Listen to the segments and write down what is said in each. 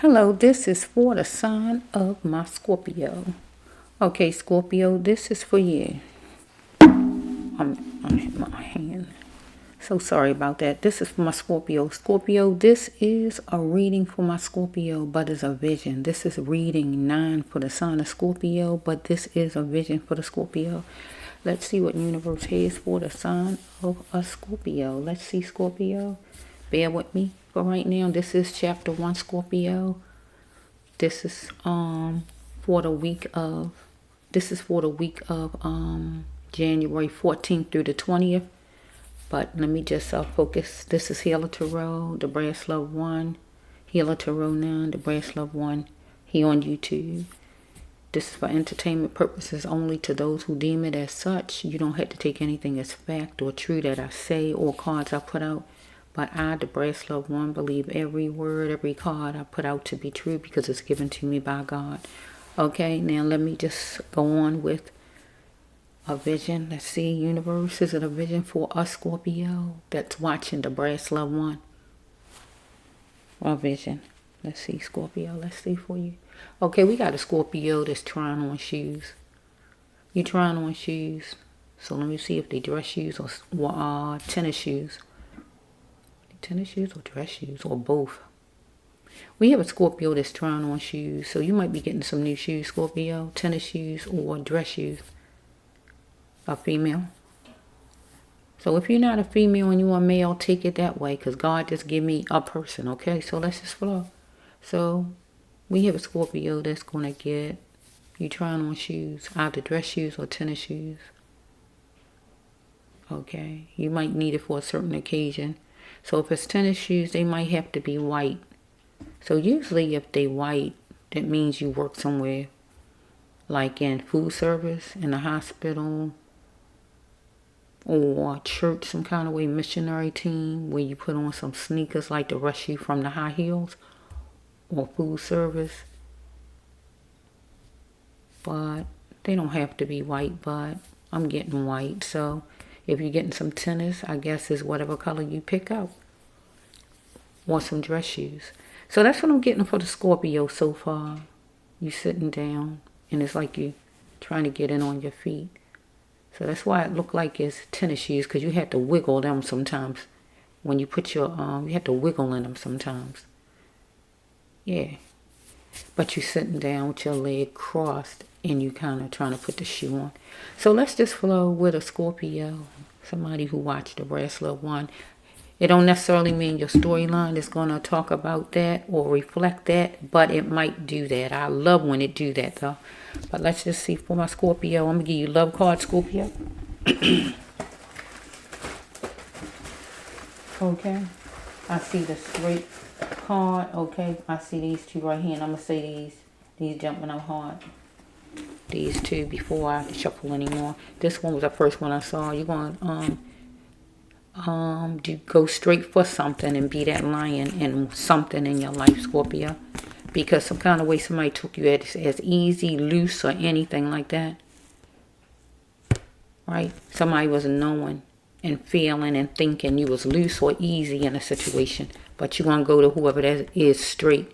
Hello, this is for the sign of my Scorpio. Okay, Scorpio, this is for you. I'm hitting my hand. So sorry about that. This is for my Scorpio. Scorpio, this is a reading for my Scorpio, but it's a vision. This is reading 9 for the sign of Scorpio, but this is a vision for the Scorpio. Let's see what universe has for the sign of a Scorpio. Let's see, Scorpio. Bear with me for right now. This is chapter 1, Scorpio. This is for the week of January 14th through the 20th. But let me just focus. This is Healer Tarot, the Brass Love 1. Healer Tarot 9, the Brass Love 1. Here on YouTube. This is for entertainment purposes only to those who deem it as such. You don't have to take anything as fact or true that I say or cards I put out. But I, the Brass Love 1, believe every word, every card I put out to be true because it's given to me by God. Okay, now let me just go on with a vision. Let's see, universe, is it a vision for us, Scorpio, that's watching the Brass Love 1? A vision. Let's see, Scorpio, let's see for you. Okay, we got a Scorpio that's trying on shoes. You trying on shoes. So let me see if they dress shoes or tennis shoes. Tennis shoes or dress shoes or both. We have a Scorpio that's trying on shoes. So you might be getting some new shoes, Scorpio. Tennis shoes or dress shoes. A female. So if you're not a female and you're a male, take it that way. Because God just give me a person. Okay, so let's just flow. So we have a Scorpio that's going to get you trying on shoes. Either dress shoes or tennis shoes. Okay. You might need it for a certain occasion. So if it's tennis shoes, they might have to be white. So usually if they white, that means you work somewhere. Like in food service, in a hospital, or church, some kind of way, missionary team, where you put on some sneakers like to rush you from the high heels, or food service. But they don't have to be white, but I'm getting white. So if you're getting some tennis, I guess is whatever color you pick out. Or some dress shoes. So that's what I'm getting for the Scorpio so far. You sitting down, and it's like you trying to get in on your feet. So that's why it looked like it's tennis shoes, because you have to wiggle them sometimes. When you put your, you have to wiggle in them sometimes. Yeah. But you're sitting down with your leg crossed, and you kind of trying to put the shoe on. So let's just flow with a Scorpio. Somebody who watched the Brass Love 1. It don't necessarily mean your storyline is going to talk about that or reflect that, but it might do that. I love when it do that, though. But let's just see for my Scorpio. I'm going to give you love card, Scorpio. Okay. I see the straight card. Okay. I see these two right here, and I'm going to say these jumping out hard. These two before I shuffle anymore. This one was the first one I saw. You're going to go straight for something and be that lion in something in your life, Scorpio. Because some kind of way somebody took you as easy, loose, or anything like that. Right? Somebody was knowing and feeling and thinking you was loose or easy in a situation. But you're going to go to whoever that is straight.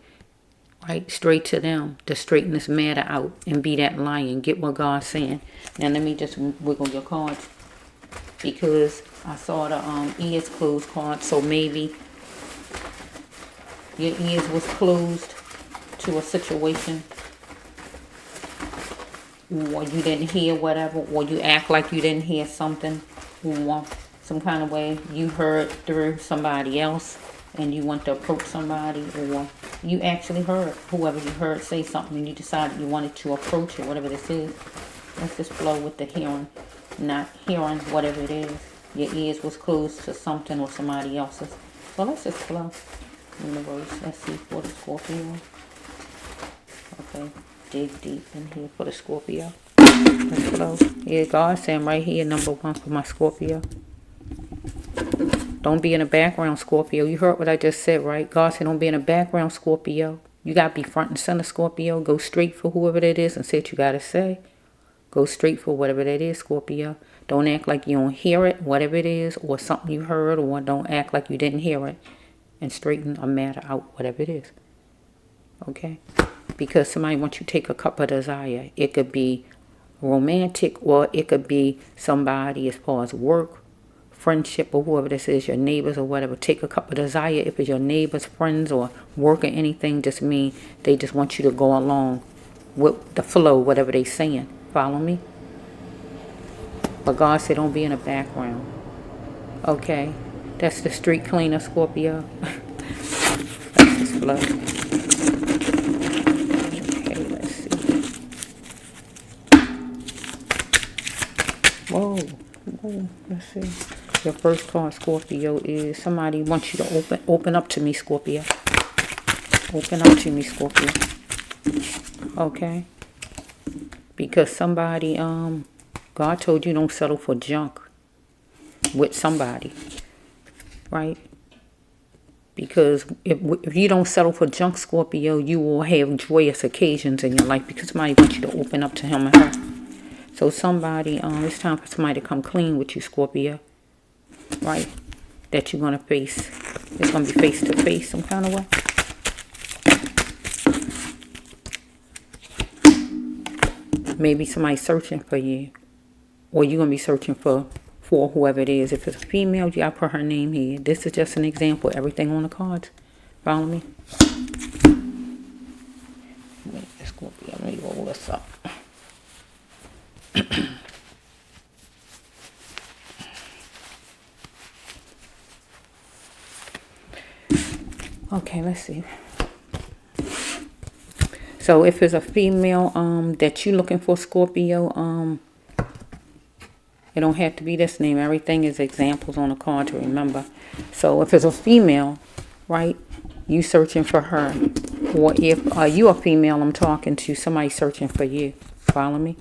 Right? Straight to them. To straighten this matter out and be that lion. Get what God's saying. Now let me just wiggle your cards. Because I saw the ears closed card. So maybe your ears was closed to a situation, or you didn't hear whatever, or you act like you didn't hear something, or some kind of way you heard through somebody else and you want to approach somebody, or you actually heard whoever you heard say something and you decided you wanted to approach it, whatever this is. Let's just flow with the hearing, not hearing whatever it is. Your ears was closed to something or somebody else's. So let's just flow in the words. Let's see for the Scorpio. Okay, dig deep in here for the Scorpio. Let's flow. Yeah, God saying right here, number 1 for my Scorpio. Don't be in the background, Scorpio. You heard what I just said, right? God said don't be in the background, Scorpio. You got to be front and center, Scorpio. Go straight for whoever that is and say what you got to say. Go straight for whatever that is, Scorpio. Don't act like you don't hear it, whatever it is, or something you heard, or don't act like you didn't hear it. And straighten a matter out, whatever it is. Okay? Because somebody wants you to take a cup of desire. It could be romantic, or it could be somebody as far as work, friendship, or whoever this is, your neighbors or whatever. Take a cup of desire. If it's your neighbors, friends, or work or anything, just mean they just want you to go along with the flow, whatever they saying. Follow me? But God said don't be in the background. Okay? That's the street cleaner, Scorpio. That's his flow. Okay, let's see. Whoa. Whoa. Let's see. Your first card, Scorpio, is somebody wants you to open up to me, Scorpio. Open up to me, Scorpio. Okay? Because somebody, God told you don't settle for junk with somebody. Right? Because if you don't settle for junk, Scorpio, you will have joyous occasions in your life because somebody wants you to open up to him or her. So somebody, it's time for somebody to come clean with you, Scorpio. Right? That you're going to face. It's going to be face to face some kind of way. Maybe somebody searching for you. Or you're going to be searching for whoever it is. If it's a female, you got to put her name here. This is just an example. Everything on the cards. Follow me? Wait, Scorpio, let me roll this up. Okay, let's see. So if it's a female that you're looking for, Scorpio, it don't have to be this name. Everything is examples on the card to remember. So if it's a female, right, you searching for her. Or if you a female, I'm talking to somebody searching for you. Follow me?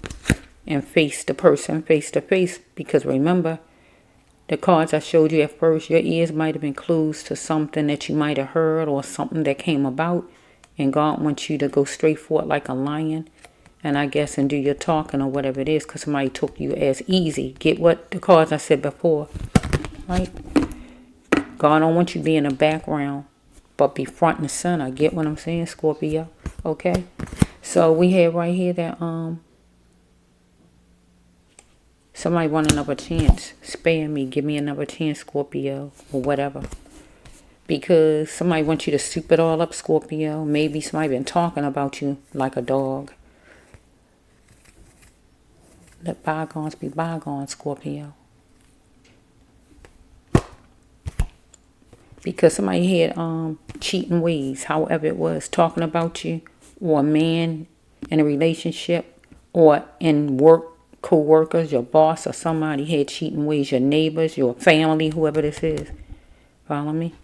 And face the person face to face. Because remember, the cards I showed you at first, your ears might have been clues to something that you might have heard or something that came about. And God wants you to go straight for it like a lion. And I guess and do your talking or whatever it is because somebody took you as easy. Get what the cards I said before. Right? God don't want you to be in the background, but be front and center. Get what I'm saying, Scorpio? Okay? So we have right here that somebody want another chance. Spare me. Give me another chance, Scorpio. Or whatever. Because somebody wants you to soup it all up, Scorpio. Maybe somebody been talking about you like a dog. Let bygones be bygones, Scorpio. Because somebody had cheating ways, however it was, talking about you, or a man in a relationship, or in work, co-workers, your boss, or somebody had cheating ways, your neighbors, your family, whoever this is. Follow me?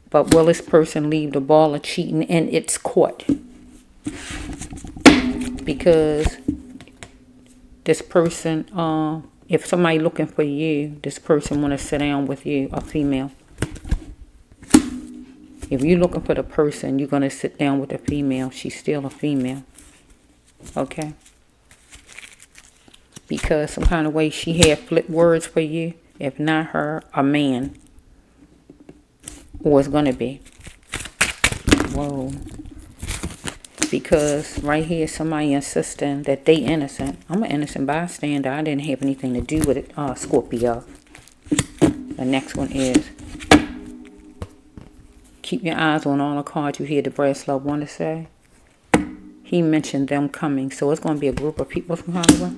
But will this person leave the ball of cheating in its court? Because this person, if somebody looking for you, this person want to sit down with you, a female. If you're looking for the person, you're going to sit down with a female. She's still a female. Okay? Because some kind of way she had flip words for you. If not her, a man. Or it's going to be. Whoa. Because right here somebody insisting that they innocent. I'm an innocent bystander. I didn't have anything to do with it. Scorpio. The next one is keep your eyes on all the cards you hear the brass love want to say. He mentioned them coming. So it's going to be a group of people from Hollywood.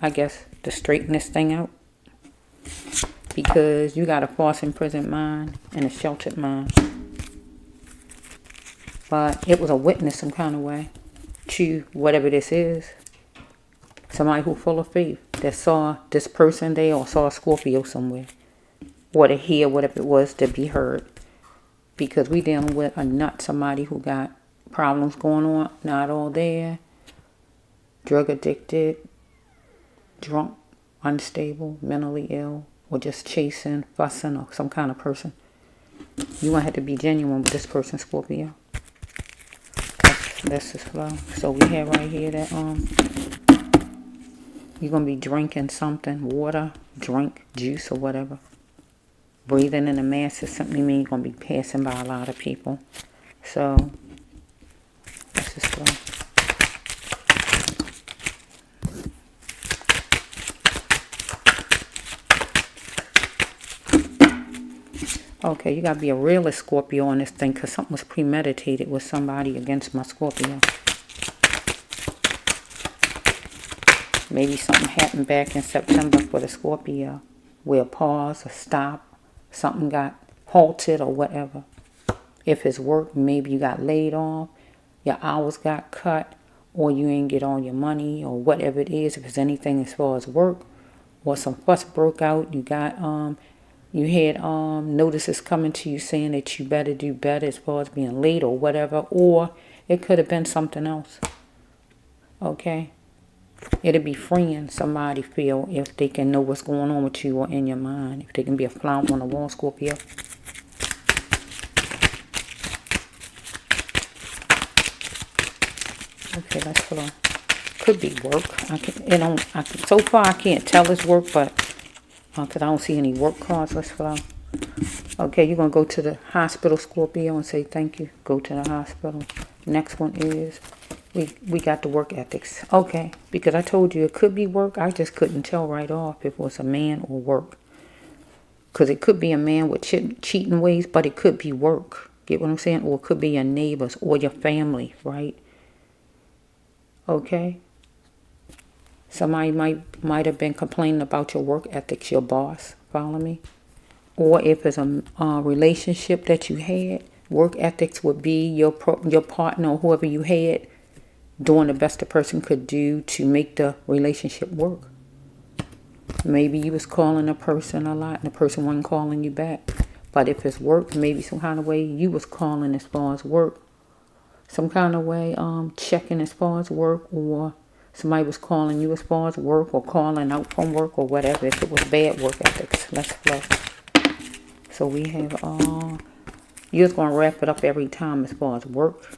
I guess to straighten this thing out. Because you got a false imprisoned mind and a sheltered mind. But it was a witness some kind of way to whatever this is. Somebody who full of faith that saw this person there or saw a Scorpio somewhere. Or to hear whatever it was to be heard. Because we dealing with a nut, somebody who got problems going on, not all there. Drug addicted, drunk, unstable, mentally ill, or just chasing, fussing, or some kind of person. You want to have to be genuine with this person, Scorpio. That's his flow. So we have right here that you're gonna be drinking something, water, drink, juice, or whatever. breathing in the masses simply means you're going to be passing by a lot of people. So, let's just go. Okay, you got to be a realist, Scorpio, on this thing, because something was premeditated with somebody against my Scorpio. Maybe something happened back in September for the Scorpio, where a pause, a stop, something got halted or whatever. If it's work, maybe you got laid off, your hours got cut, or you ain't get all your money, or whatever it is. If it's anything as far as work, or some fuss broke out, you had notices coming to you saying that you better do better as far as being late or whatever, or it could have been something else. Okay? It'll be freeing somebody feel if they can know what's going on with you or in your mind. If they can be a fly on the wall, Scorpio. Okay, let's flow. Could be work. So far I can't tell it's work, but because I don't see any work cards. Let's flow. Okay, you're going to go to the hospital, Scorpio, and say thank you. Go to the hospital. Next one is, we got the work ethics. Okay, because I told you it could be work. I just couldn't tell right off if it was a man or work. Because it could be a man with cheating ways, but it could be work. Get what I'm saying? Or it could be your neighbors or your family, right? Okay? Somebody might have been complaining about your work ethics, your boss. Follow me? Or if it's a relationship that you had, work ethics would be your partner or whoever you had doing the best the person could do to make the relationship work. Maybe you was calling a person a lot and the person wasn't calling you back. But if it's work, maybe some kind of way you was calling as far as work. Some kind of way checking as far as work, or somebody was calling you as far as work, or calling out from work or whatever. If it was bad work ethics, let's flow. So we have, you're just going to wrap it up every time as far as work,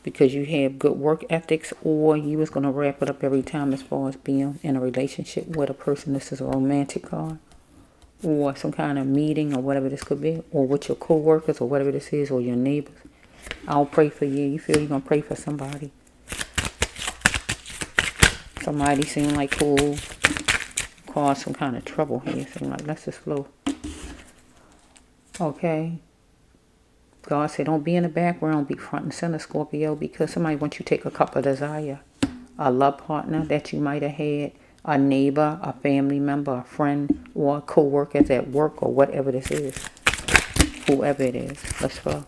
because you have good work ethics, or you was going to wrap it up every time as far as being in a relationship with a person. This is a romantic card, or some kind of meeting or whatever this could be, or with your co-workers or whatever this is, or your neighbors. I'll pray for you. You feel you're going to pray for somebody. Somebody seem like who caused some kind of trouble here. So like, let's just flow. Okay. God said, don't be in the background, be front and center, Scorpio, because somebody wants you to take a cup of desire. A love partner that you might have had, a neighbor, a family member, a friend, or co-workers at work, or whatever this is. Whoever it is. Let's go.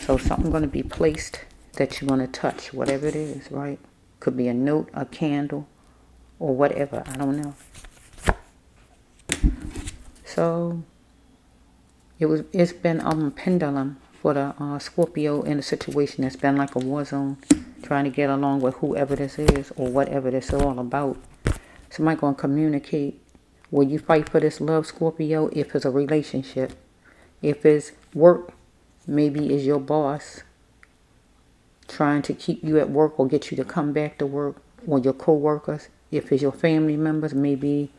So something going to be placed that you're going to touch, whatever it is, right? Could be a note, a candle, or whatever. I don't know. So it's been a pendulum for the Scorpio in a situation that's been like a war zone, trying to get along with whoever this is or whatever this is all about. Somebody going to communicate. Will you fight for this love, Scorpio, if it's a relationship? If it's work, maybe it's your boss trying to keep you at work or get you to come back to work, or your co-workers. If it's your family members, maybe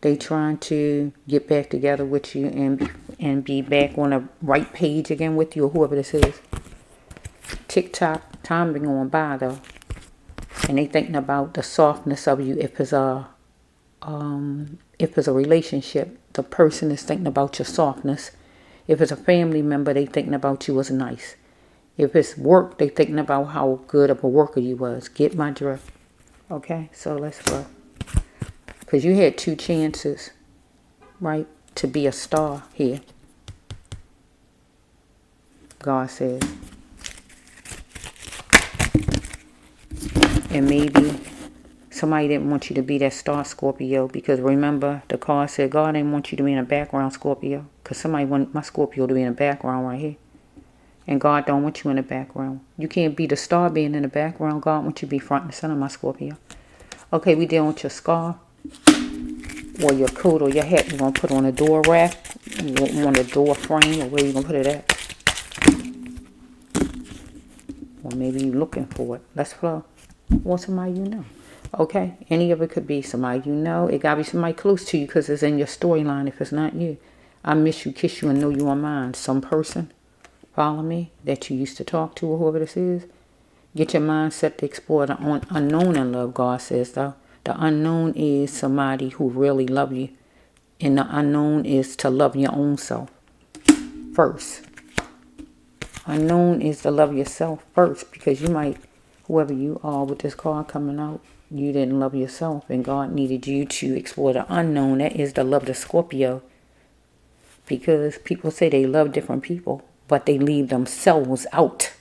they trying to get back together with you and be back on the right page again with you, or whoever this is. Tick-tock, time been going by though. And they thinking about the softness of you. If it's a relationship, the person is thinking about your softness. If it's a family member, they thinking about you as nice. If it's work, they thinking about how good of a worker you was. Get my drift. Okay, so let's go. Because you had 2 chances, right, to be a star here. God says. And maybe somebody didn't want you to be that star, Scorpio. Because remember, the card said God didn't want you to be in the background, Scorpio. Because somebody wanted my Scorpio to be in the background right here. And God don't want you in the background. You can't be the star being in the background. God wants you to be front and center, my Scorpio. Okay, we dealing with your scarf, or your coat, or your hat. You're going to put on a door rack, on a door frame, or where you going to put it at. Or maybe you're looking for it. Let's flow. Or somebody you know. Okay? Any of it could be somebody you know. It got to be somebody close to you because it's in your storyline if it's not you. I miss you, kiss you, and know you are mine. Some person, follow me, that you used to talk to or whoever this is. Get your mind set to explore the unknown in love, God says, though. The unknown is somebody who really love you. And the unknown is to love your own self first. Unknown is to love yourself first, because you might, whoever you are with this card coming out, you didn't love yourself, and God needed you to explore the unknown. That is to love the Scorpio, because people say they love different people, but they leave themselves out.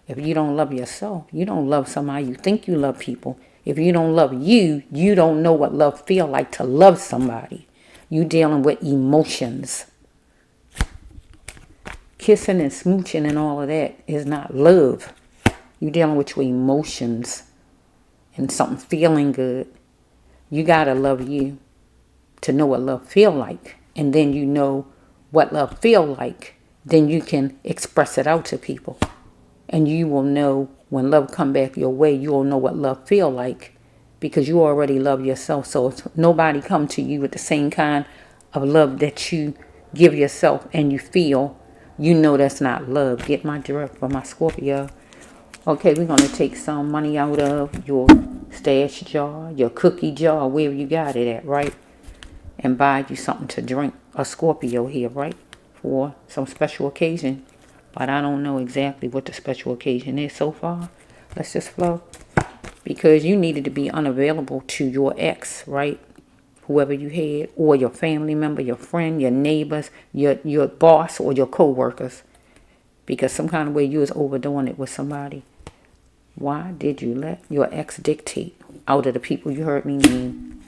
If you don't love yourself, you don't love somebody. You think you love people. If you don't love you, you don't know what love feel like to love somebody. You dealing with emotions. Kissing and smooching and all of that is not love. You dealing with your emotions and something feeling good. You gotta love you to know what love feel like, and then you know what love feel like. Then you can express it out to people. And you will know when love come back your way, you will know what love feel like, because you already love yourself. So if nobody come to you with the same kind of love that you give yourself and you feel, you know that's not love. Get my direct for my Scorpio. Okay, we're going to take some money out of your stash jar, your cookie jar, wherever you got it at, right? And buy you something to drink. A Scorpio here, right? For some special occasion. But I don't know exactly what the special occasion is so far. Let's just flow. Because you needed to be unavailable to your ex, right? Whoever you had, or your family member, your friend, your neighbors, your boss, or your co-workers. Because some kind of way you was overdoing it with somebody. Why did you let your ex dictate out of the people you heard me name?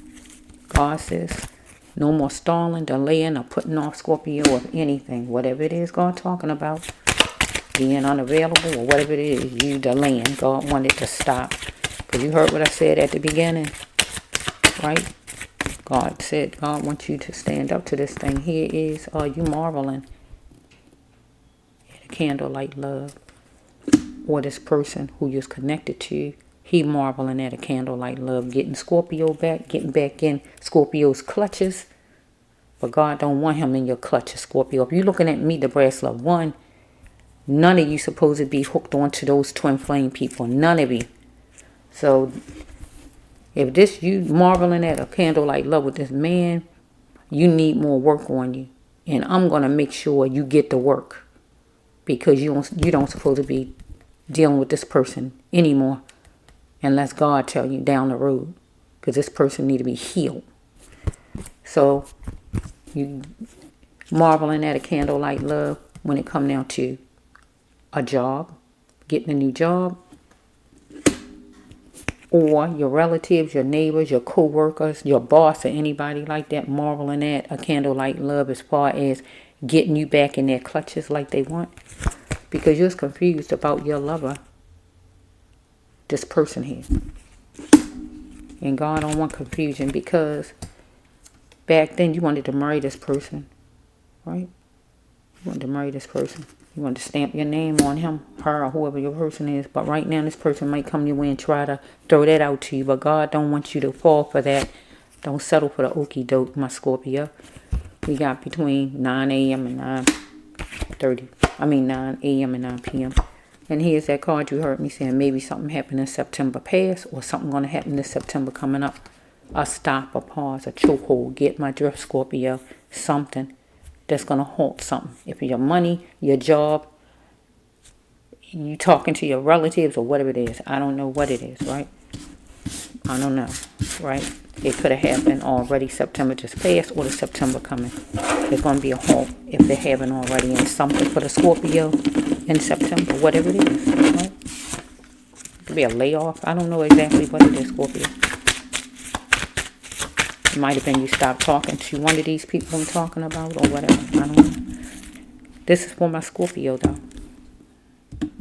God says, no more stalling, delaying, or putting off, Scorpio, of anything. Whatever it is God talking about. Being unavailable or whatever it is, you delaying. God wanted to stop. Because you heard what I said at the beginning, right? God said God wants you to stand up to this thing. Here is, are you marveling at a candlelight love? Or this person who you're connected to, he marveling at a candlelight love. Getting Scorpio back, getting back in Scorpio's clutches. But God don't want him in your clutches, Scorpio. If you're looking at me, the brass love one, none of you supposed to be hooked onto those twin flame people. None of you. So, if this you marveling at a candlelight love with this man, you need more work on you. And I'm going to make sure you get the work. Because you don't supposed to be dealing with this person anymore. Unless God tell you down the road. Because this person need to be healed. So, you marveling at a candlelight love when it come down to a job, getting a new job, or your relatives, your neighbors, your co-workers, your boss, or anybody like that marveling at a candlelight love as far as getting you back in their clutches like they want. Because you're confused about your lover, this person here. And God don't want confusion, because back then you wanted to marry this person, right? You wanted to marry this person. You want to stamp your name on him, her, or whoever your person is. But right now, this person might come your way and try to throw that out to you. But God don't want you to fall for that. Don't settle for the okie doke, my Scorpio. We got between 9 a.m. and 9 a.m. and 9 p.m. And here's that card you heard me saying. Maybe something happened in September past, or something going to happen this September coming up. A stop, a pause, a chokehold. Get my drift, Scorpio. Something that's going to halt something. If your money, your job, you talking to your relatives or whatever it is. I don't know what it is, right? I don't know, right? It could have happened already September just passed, or the September coming. There's going to be a halt if they haven't already. And something for the Scorpio in September, whatever it is, right? It could be a layoff. I don't know exactly what it is, Scorpio. It might have been you stopped talking to one of these people I'm talking about or whatever. I don't know. This is for my Scorpio, though.